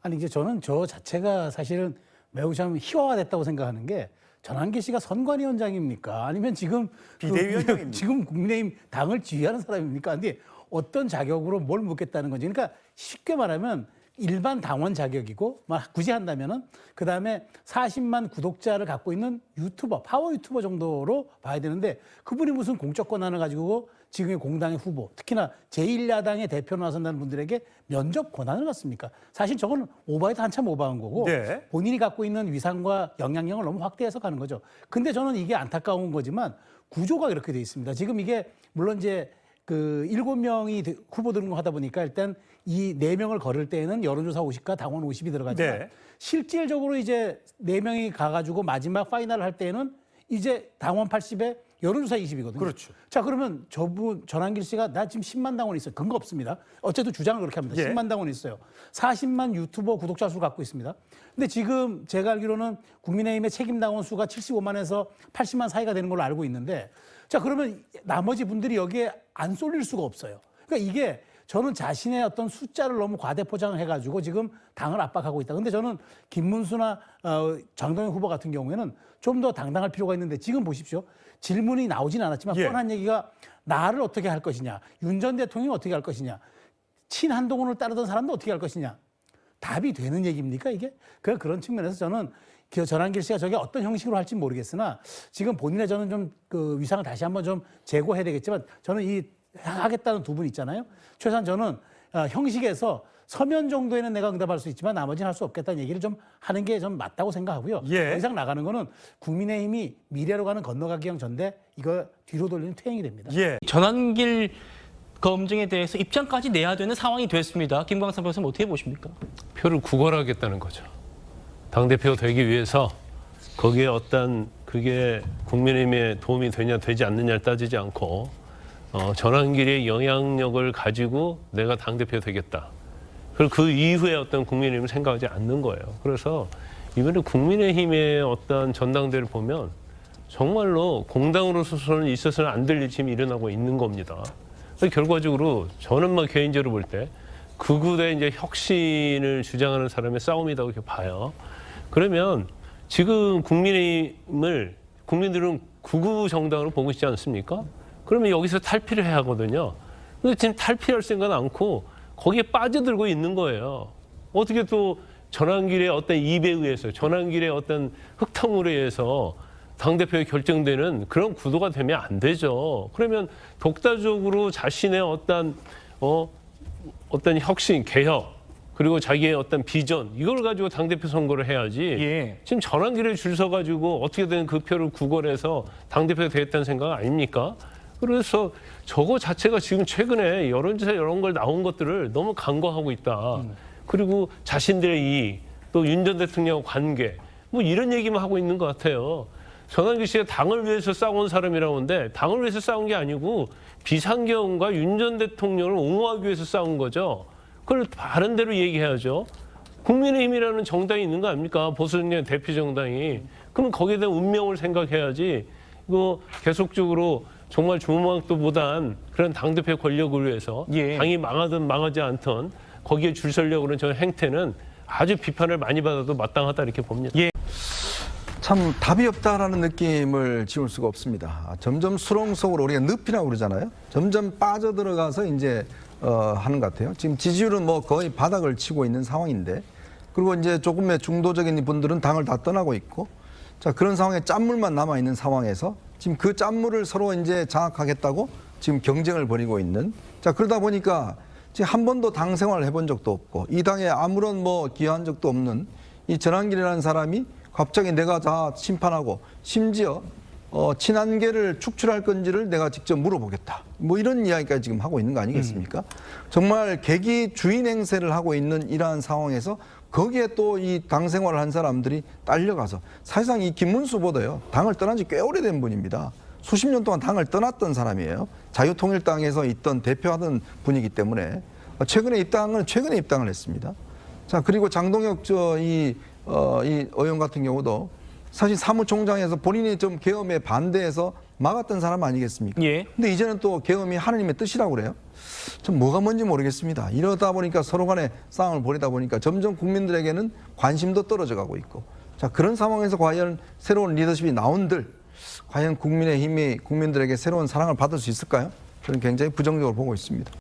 아니 이제 저는 저 자체가 사실은 매우 참 희화화됐다고 생각하는 게 전환기 씨가 선관위원장입니까? 아니면 지금 비대위원장입니까? 지금 국민의힘 당을 지휘하는 사람입니까? 근데 어떤 자격으로 뭘 묻겠다는 건지. 그러니까 쉽게 말하면 일반 당원 자격이고 굳이 한다면은 그다음에 40만 구독자를 갖고 있는 유튜버, 파워 유튜버 정도로 봐야 되는데 그분이 무슨 공적 권한을 가지고 지금의 공당의 후보, 특히나 제1야당의 대표로 나선다는 분들에게 면접 권한을 갖습니까? 사실 저건 오바에도 한참 오바한 거고 네. 본인이 갖고 있는 위상과 영향력을 너무 확대해서 가는 거죠. 근데 저는 이게 안타까운 거지만 구조가 이렇게 돼 있습니다. 지금 이게 물론 이제 그 7명이 후보 등록하다 보니까 일단 이 4명을 거를 때에는 여론조사 50과 당원 50이 들어가지만 네. 실질적으로 이제 4명이 가가지고 마지막 파이널을 할 때에는 이제 당원 80에 여론조사 20이거든요. 그렇죠. 자, 그러면 저분 전환길 씨가 나 지금 10만 당원 있어요. 근거 없습니다. 어쨌든 주장을 그렇게 합니다. 예. 10만 당원 있어요. 40만 유튜버 구독자 수 갖고 있습니다. 근데 지금 제가 알기로는 국민의힘의 책임 당원 수가 75만에서 80만 사이가 되는 걸로 알고 있는데 자, 그러면 나머지 분들이 여기에 안 쏠릴 수가 없어요. 그러니까 이게 저는 자신의 어떤 숫자를 너무 과대포장을 해가지고 지금 당을 압박하고 있다. 근데 저는 김문수나 장동영 후보 같은 경우에는 좀 더 당당할 필요가 있는데 지금 보십시오. 질문이 나오진 않았지만 예. 뻔한 얘기가 나를 어떻게 할 것이냐. 윤 전 대통령이 어떻게 할 것이냐. 친한동훈을 따르던 사람도 어떻게 할 것이냐. 답이 되는 얘기입니까 이게? 그런 측면에서 저는 전환길 씨가 저게 어떤 형식으로 할지 모르겠으나 지금 본인의 저는 좀 그 위상을 다시 한번 좀 제고해야 되겠지만 저는 이 하겠다는 두 분 있잖아요. 최소한 저는 형식에서 서면 정도에는 내가 응답할 수 있지만 나머지는 할 수 없겠다는 얘기를 좀 하는 게 좀 맞다고 생각하고요. 예. 더 이상 나가는 거는 국민의힘이 미래로 가는 건너가기형 전대 이거 뒤로 돌리는 퇴행이 됩니다. 예. 전환길 검증에 대해서 입장까지 내야 되는 상황이 됐습니다. 김광삼 변호사님 어떻게 보십니까? 표를 구걸하겠다는 거죠. 당대표가 되기 위해서 거기에 어떤 그게 국민의힘에 도움이 되냐 되지 않느냐를 따지지 않고 전환길의 영향력을 가지고 내가 당대표 되겠다. 그리고 그 이후에 어떤 국민의힘을 생각하지 않는 거예요. 그래서 이번에 국민의힘의 어떤 전당대를 보면 정말로 공당으로서는 있어서는 안 될 일이 지금 일어나고 있는 겁니다. 그래서 결과적으로 저는 개인적으로 볼 때 극우의 이제 혁신을 주장하는 사람의 싸움이라고 이렇게 봐요. 그러면 지금 국민의힘을 국민들은 극우 정당으로 보고 있지 않습니까? 그러면 여기서 탈피를 해야 하거든요. 근데 지금 탈피할 생각은 않고 거기에 빠져들고 있는 거예요. 어떻게 또 전환길의 어떤 입에 의해서 전환길의 어떤 흙탕물에 의해서 당대표에 결정되는 그런 구도가 되면 안 되죠. 그러면 독자적으로 자신의 어떤 혁신, 개혁, 그리고 자기의 어떤 비전, 이걸 가지고 당대표 선거를 해야지. 예. 지금 전환길에 줄 서가지고 어떻게든 그 표를 구걸해서 당대표가 되겠다는 생각 아닙니까? 그래서 저거 자체가 지금 최근에 여론조사 이런 걸 나온 것들을 너무 간과하고 있다. 그리고 자신들의 이익, 또 윤 전 대통령 관계, 이런 얘기만 하고 있는 것 같아요. 전환길 씨가 당을 위해서 싸운 사람이라고 하는데 당을 위해서 싸운 게 아니고 비상경과 윤 전 대통령을 옹호하기 위해서 싸운 거죠. 그걸 바른 대로 얘기해야죠. 국민의힘이라는 정당이 있는 거 아닙니까? 보수정당 대표 정당이. 그럼 거기에 대한 운명을 생각해야지. 이거 계속적으로 정말 조망도 못한 그런 당대표 권력을 위해서 예. 당이 망하든 망하지 않든 거기에 줄 서려고 하는 저 행태는 아주 비판을 많이 받아도 마땅하다 이렇게 봅니다. 예. 참 답이 없다라는 느낌을 지울 수가 없습니다. 점점 수렁 속으로 우리가 늪이라고 그러잖아요. 점점 빠져들어가서 이제 하는 것 같아요. 지금 지지율은 거의 바닥을 치고 있는 상황인데, 그리고 이제 조금의 중도적인 분들은 당을 다 떠나고 있고, 자, 그런 상황에 짠물만 남아 있는 상황에서 지금 그 짠물을 서로 이제 장악하겠다고 지금 경쟁을 벌이고 있는. 자, 그러다 보니까 지금 한 번도 당 생활을 해본 적도 없고 이 당에 아무런 기여한 적도 없는 이 전환길이라는 사람이 갑자기 내가 다 심판하고 심지어 친한계를 축출할 건지를 내가 직접 물어보겠다. 이런 이야기까지 지금 하고 있는 거 아니겠습니까? 정말 계기 주인 행세를 하고 있는 이러한 상황에서 거기에 또 이 당 생활을 한 사람들이 딸려가서 사실상 이 김문수보다요. 당을 떠난 지 꽤 오래된 분입니다. 수십 년 동안 당을 떠났던 사람이에요. 자유통일당에서 있던 대표하던 분이기 때문에 최근에 입당을 했습니다. 자, 그리고 장동혁 이 의원 같은 경우도 사실 사무총장에서 본인이 좀 계엄에 반대해서 막았던 사람 아니겠습니까? 예. 근데 이제는 또 계엄이 하나님의 뜻이라고 그래요. 좀 뭐가 뭔지 모르겠습니다. 이러다 보니까 서로 간에 싸움을 벌이다 보니까 점점 국민들에게는 관심도 떨어져 가고 있고, 자, 그런 상황에서 과연 새로운 리더십이 나온들 과연 국민의힘이 국민들에게 새로운 사랑을 받을 수 있을까요? 저는 굉장히 부정적으로 보고 있습니다.